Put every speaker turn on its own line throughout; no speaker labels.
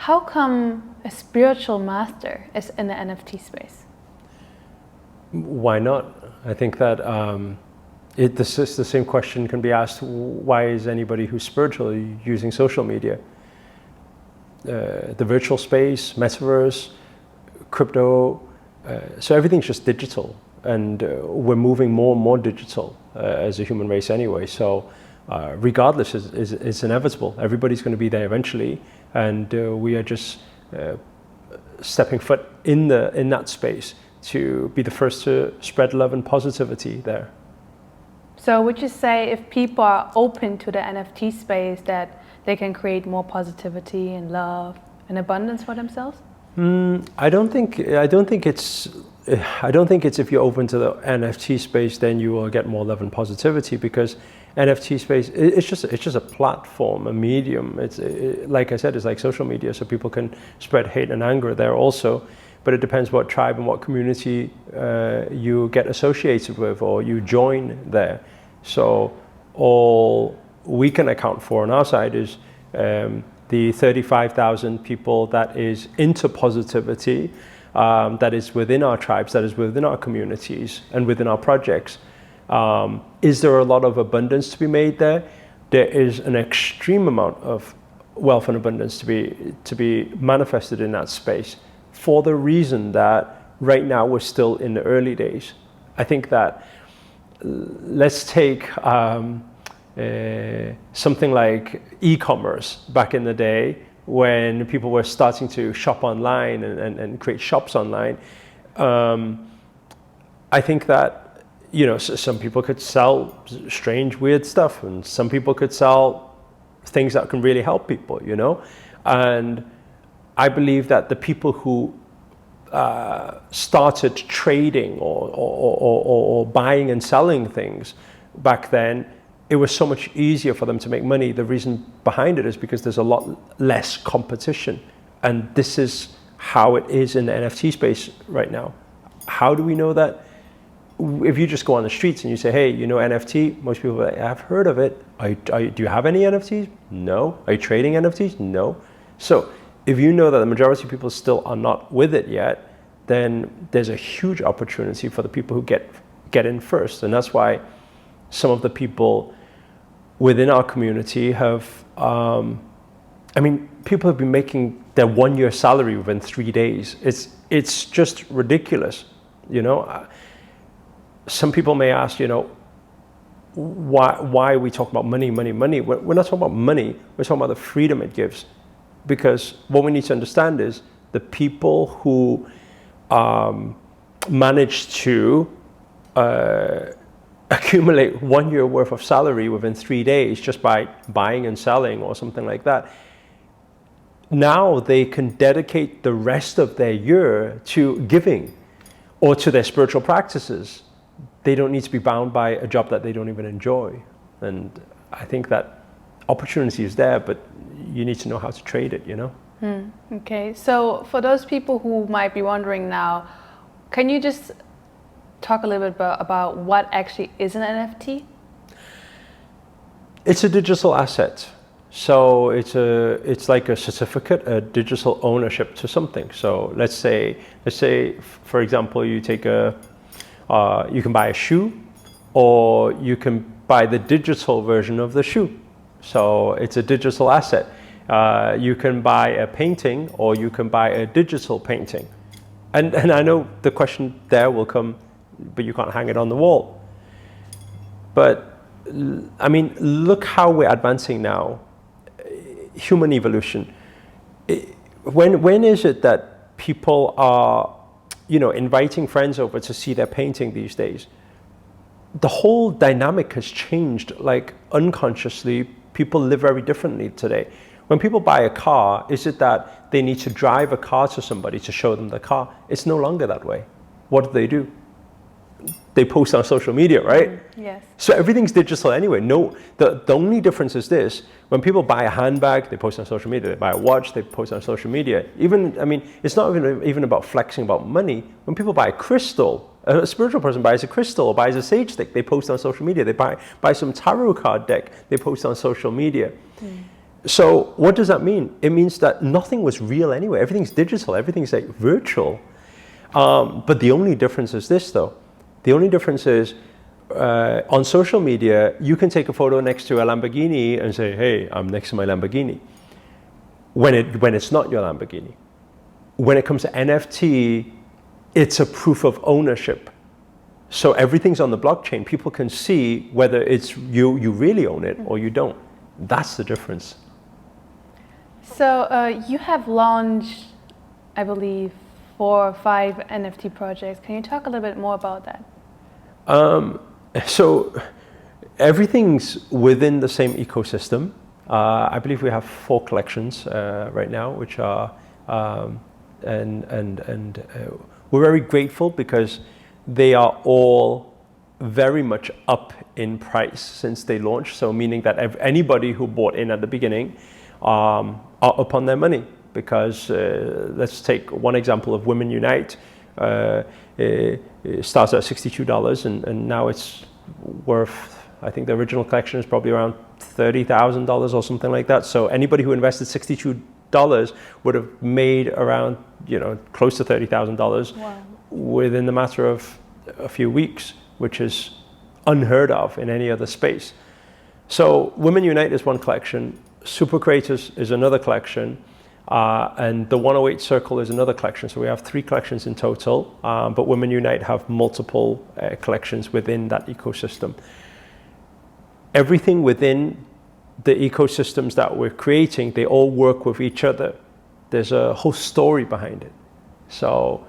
How come a spiritual master is in the NFT space?
Why not? I think that the same question can be asked, why is anybody who's spiritual using social media? The virtual space, metaverse, crypto, so everything's just digital, and we're moving more and more digital as a human race anyway. So regardless, it's inevitable. Everybody's going to be there eventually, and we are just stepping foot in that space to be the first to spread love and positivity there.
So would you say if people are open to the NFT space that they can create more positivity and love and abundance for themselves?
I don't think it's if you're open to the NFT space, then you will get more love and positivity, because NFT space, it's just a platform, a medium. Like I said, it's like social media, so people can spread hate and anger there also. But it depends what tribe and what community you get associated with or you join there. So all we can account for on our side is the 35,000 people that is into positivity, that is within our tribes, that is within our communities and within our projects. Is there a lot of abundance to be made there? There is an extreme amount of wealth and abundance to be manifested in that space, for the reason that right now we're still in the early days. I think that let's take something like e-commerce back in the day, when people were starting to shop online and create shops online. I think that, you know, some people could sell strange, weird stuff, and some people could sell things that can really help people, you know. And I believe that the people who started trading or buying and selling things back then, it was so much easier for them to make money. The reason behind it is because there's a lot less competition. And this is how it is in the NFT space right now. How do we know that? If you just go on the streets and you say, hey, you know NFT? Most people are like, I've heard of it. Do you have any NFTs? No. Are you trading NFTs? No. So if you know that the majority of people still are not with it yet, then there's a huge opportunity for the people who get in first. And that's why some of the people within our community have, people have been making their 1 year salary within 3 days. It's just ridiculous, you know. Some people may ask, you know, why we talk about money? We're not talking about money, we're talking about the freedom it gives. Because what we need to understand is the people who manage to accumulate 1 year worth of salary within 3 days just by buying and selling or something like that, now they can dedicate the rest of their year to giving or to their spiritual practices. They don't need to be bound by a job that they don't even enjoy. And I think that opportunity is there, but you need to know how to trade it, you know?
Okay, so for those people who might be wondering now, can you just talk a little bit about what actually is an NFT?
It's a digital asset. So it's like a certificate, a digital ownership to something. So let's say, for example, you take you can buy a shoe, or you can buy the digital version of the shoe. So it's a digital asset. You can buy a painting, or you can buy a digital painting. And I know the question there will come, but you can't hang it on the wall. But I mean, look how we're advancing now. Human evolution. When is it that people are, you know, inviting friends over to see their painting these days? The whole dynamic has changed, like unconsciously. People live very differently today. When people buy a car, is it that they need to drive a car to somebody to show them the car? It's no longer that way. What do? They post on social media, right?
Yes.
So everything's digital anyway. No, the only difference is this: when people buy a handbag, they post on social media. They buy a watch, they post on social media. It's not even about flexing about money. When people buy a crystal, a spiritual person buys a crystal or buys a sage stick, they post on social media. They buy some tarot card deck, they post on social media. So what does that mean? It means that nothing was real anyway. Everything's digital. Everything's like virtual. But the only difference is this, though. The only difference is on social media, you can take a photo next to a Lamborghini and say, hey, I'm next to my Lamborghini. When it's not your Lamborghini. When it comes to NFT, it's a proof of ownership. So everything's on the blockchain. People can see whether it's you really own it or you don't. That's the difference.
So you have launched, I believe, 4 or 5 NFT projects. Can you talk a little bit more about that?
So everything's within the same ecosystem. I believe we have 4 collections right now, which are, and we're very grateful because they are all very much up in price since they launched. So meaning that anybody who bought in at the beginning are up on their money. Because let's take one example of Women Unite. It starts at $62 and now it's worth, I think the original collection is probably around $30,000 or something like that. So anybody who invested $62 would have made around, close to $30,000
wow.
within the matter of a few weeks, which is unheard of in any other space. So Women Unite is one collection, Super Creators is another collection, and the 108 Circle is another collection. So we have 3 collections in total, but Women Unite have multiple collections within that ecosystem. Everything within the ecosystems that we're creating, they all work with each other. There's a whole story behind it. So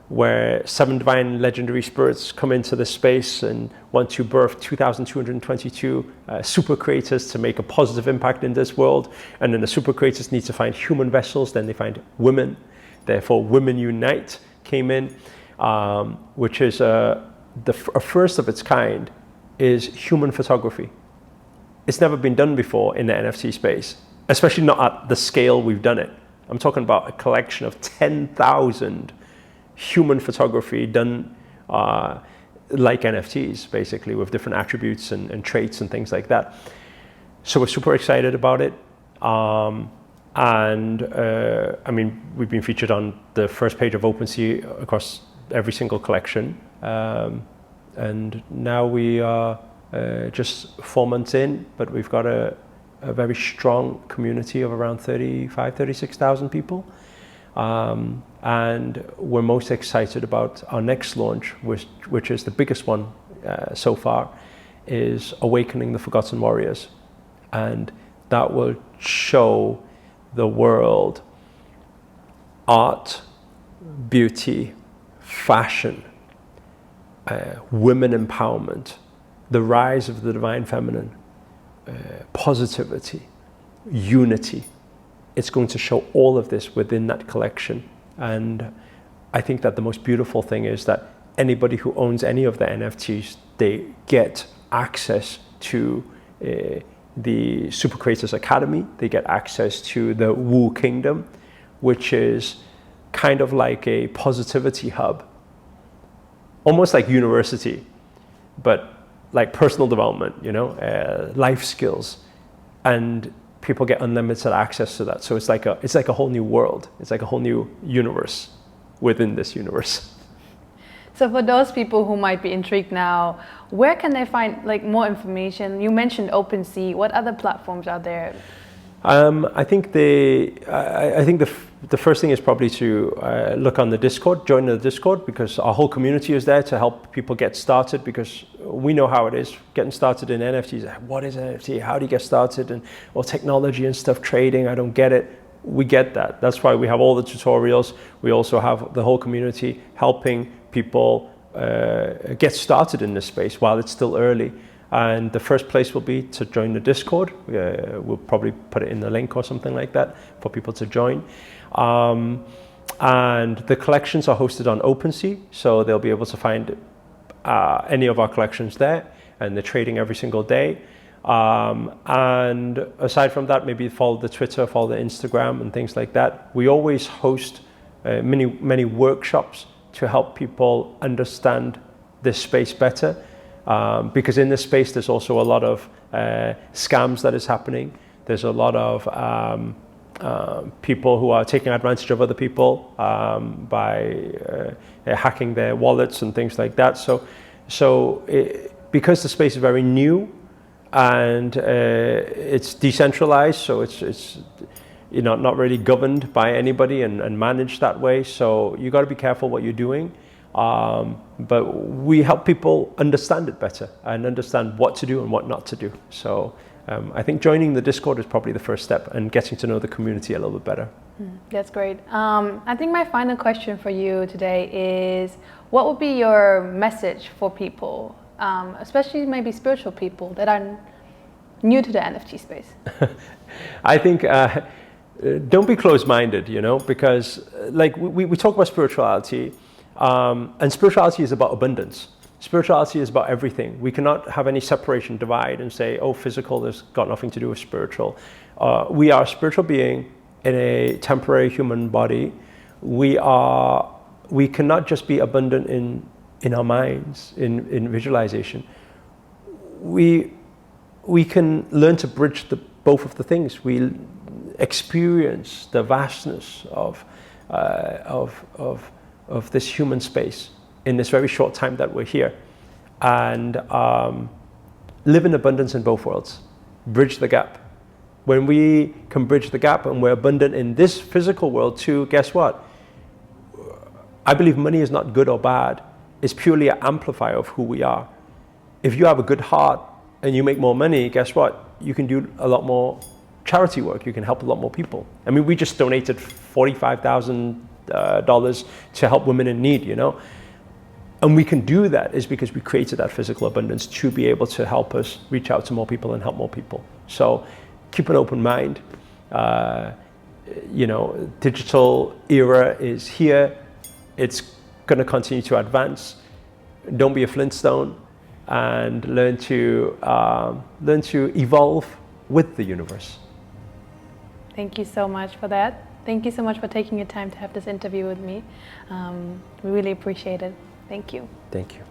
where 7 divine legendary spirits come into this space and want to birth 2,222 super creators to make a positive impact in this world. And then the super creators need to find human vessels, then they find women. Therefore, Women Unite came in, which is a first of its kind, is human photography. It's never been done before in the NFT space, especially not at the scale we've done it. I'm talking about a collection of 10,000 human photography done like NFTs, basically, with different attributes and traits and things like that. So we're super excited about it. I mean, we've been featured on the first page of OpenSea across every single collection. And now we are just 4 months in, but we've got a very strong community of around 36,000 people. And we're most excited about our next launch, which is the biggest one so far, is Awakening the Forgotten Warriors. And that will show the world art, beauty, fashion, women empowerment, the rise of the divine feminine, positivity, unity. It's going to show all of this within that collection. And I think that the most beautiful thing is that anybody who owns any of the NFTs, they get access to the Super Creators Academy. They get access to the Wu Kingdom, which is kind of like a positivity hub, almost like university, but like personal development, life skills, and people get unlimited access to that. So it's like a whole new world. It's like a whole new universe within this universe.
So for those people who might be intrigued now, where can they find more information? You mentioned OpenSea. What other platforms are there?
I think the first thing is probably to look on the Discord, join the Discord, because our whole community is there to help people get started, because we know how it is getting started in NFTs. What is NFT? How do you get started? And technology and stuff, trading, I don't get it. We get that. That's why we have all the tutorials. We also have the whole community helping people get started in this space while it's still early. And the first place will be to join the Discord. We'll probably put it in the link or something like that for people to join. And the collections are hosted on OpenSea, so they'll be able to find any of our collections there, and they're trading every single day. And aside from that, maybe follow the Twitter, follow the Instagram and things like that. We always host many workshops to help people understand this space better. Because in this space, there's also a lot of scams that is happening. There's a lot of people who are taking advantage of other people by hacking their wallets and things like that. Because the space is very new and it's decentralized, so it's not really governed by anybody and managed that way. So you got to be careful what you're doing. But we help people understand it better and understand what to do and what not to do. So I think joining the Discord is probably the first step, and getting to know the community a little bit better.
That's great. I think my final question for you today is, what would be your message for people, especially maybe spiritual people that are new to the NFT space?
I think don't be closed-minded, because like we talk about spirituality, and spirituality is about abundance. Spirituality is about everything. We cannot have any separation, divide, and say, oh, physical has got nothing to do with spiritual. We are a spiritual being in a temporary human body. We cannot just be abundant in our minds, in visualization. We can learn to bridge both of the things. We experience the vastness of this human space in this very short time that we're here, and live in abundance in both worlds. Bridge the gap. When we can bridge the gap and we're abundant in this physical world too, guess what? I believe money is not good or bad. It's purely an amplifier of who we are. If you have a good heart and you make more money, guess what? You can do a lot more charity work. You can help a lot more people. I mean, we just donated $45,000 to help women in need, And we can do that is because we created that physical abundance to be able to help us reach out to more people and help more people. So keep an open mind. Digital era is here. It's going to continue to advance. Don't be a Flintstone, and learn to evolve with the universe.
Thank you so much for that. Thank you so much for taking your time to have this interview with me. We really appreciate it. Thank you.
Thank you.